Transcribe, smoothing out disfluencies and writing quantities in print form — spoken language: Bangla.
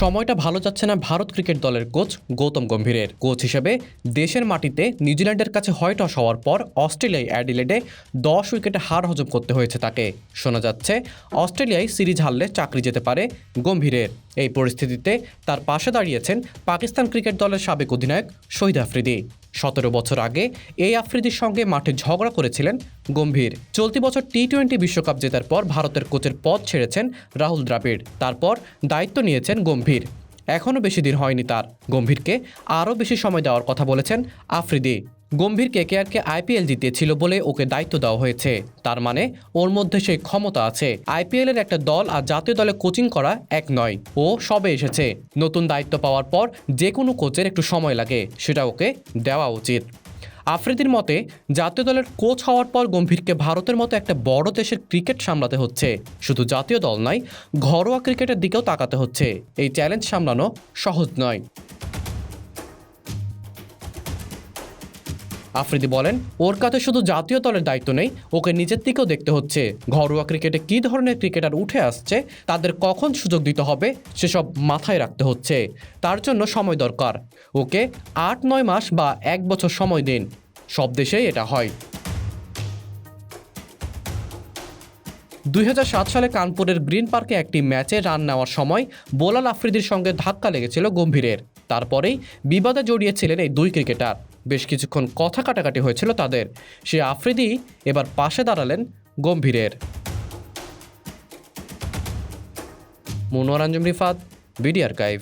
সময়টা ভালো যাচ্ছে না ভারত ক্রিকেট দলের কোচ গৌতম গম্ভীরের। কোচ হিসেবে দেশের মাটিতে নিউজিল্যান্ডের কাছে হোয়াইট ওয়াশ হওয়ার পর অস্ট্রেলিয়ায় অ্যাডিলেডে 10 উইকেটে হার হজম করতে হয়েছে তাকে। শোনা যাচ্ছে অস্ট্রেলিয়ায় সিরিজ হারলে চাকরি যেতে পারে গম্ভীরের। এই পরিস্থিতিতে তার পাশে দাঁড়িয়েছেন পাকিস্তান ক্রিকেট দলের সাবেক অধিনায়ক শহীদ আফ্রিদি। 17 বছর আগে এই আফ্রিদির সঙ্গে মাঠে ঝগড়া করেছিলেন গম্ভীর। চলতি বছর টি-20 বিশ্বকাপ জেতার পর ভারতের কোচের পদ ছেড়েছেন রাহুল দ্রাবিড়। তারপর দায়িত্ব নিয়েছেন গম্ভীর। এখনও বেশি দিন হয়নি তার। গম্ভীরকে আরও বেশি সময় দেওয়ার কথা বলেছেন আফ্রিদি। গম্ভীর কেকেআরকে আইপিএল জিতিয়েছিল বলে ওকে দায়িত্ব দেওয়া হয়েছে। তার মানে ওর মধ্যে সেই ক্ষমতা আছে। আইপিএলের একটা দল আর জাতীয় দলে কোচিং করা এক নয়। ও সবে এসেছে। নতুন দায়িত্ব পাওয়ার পর যে কোনো কোচের একটু সময় লাগে, সেটা ওকে দেওয়া উচিত। আফ্রিদির মতে জাতীয় দলের কোচ হওয়ার পর গম্ভীরকে ভারতের মতো একটা বড় দেশের ক্রিকেট সামলাতে হচ্ছে। শুধু জাতীয় দল নয়, ঘরোয়া ক্রিকেটের দিকেও তাকাতে হচ্ছে। এই চ্যালেঞ্জ সামলানো সহজ নয়। আফ্রিদি বলেন, ওর কাছে শুধু জাতীয় দলের দায়িত্ব নেই, ওকে নিজের দিকেও দেখতে হচ্ছে। ঘরোয়া ক্রিকেটে কী ধরনের ক্রিকেটার উঠে আসছে, তাদের কখন সুযোগ দিতে হবে, সেসব মাথায় রাখতে হচ্ছে। তার জন্য সময় দরকার। ওকে 8-9 মাস বা 1 বছর সময় দিন। সব দেশেই এটা হয়। 2007 সালে কানপুরের গ্রিন পার্কে একটি ম্যাচে রান নেওয়ার সময় বোলাল আফ্রিদির সঙ্গে ধাক্কা লেগেছিল গম্ভীরের। তারপরেই বিবাদে জড়িয়েছিলেন এই দুই ক্রিকেটার। বেশ কিছুক্ষণ কথা কাটাকাটি হয়েছিল তাদের। সে আফ্রিদি এবার পাশে দাঁড়ালেন গম্ভীরের। Monowar Anjum Rifat, BD archive.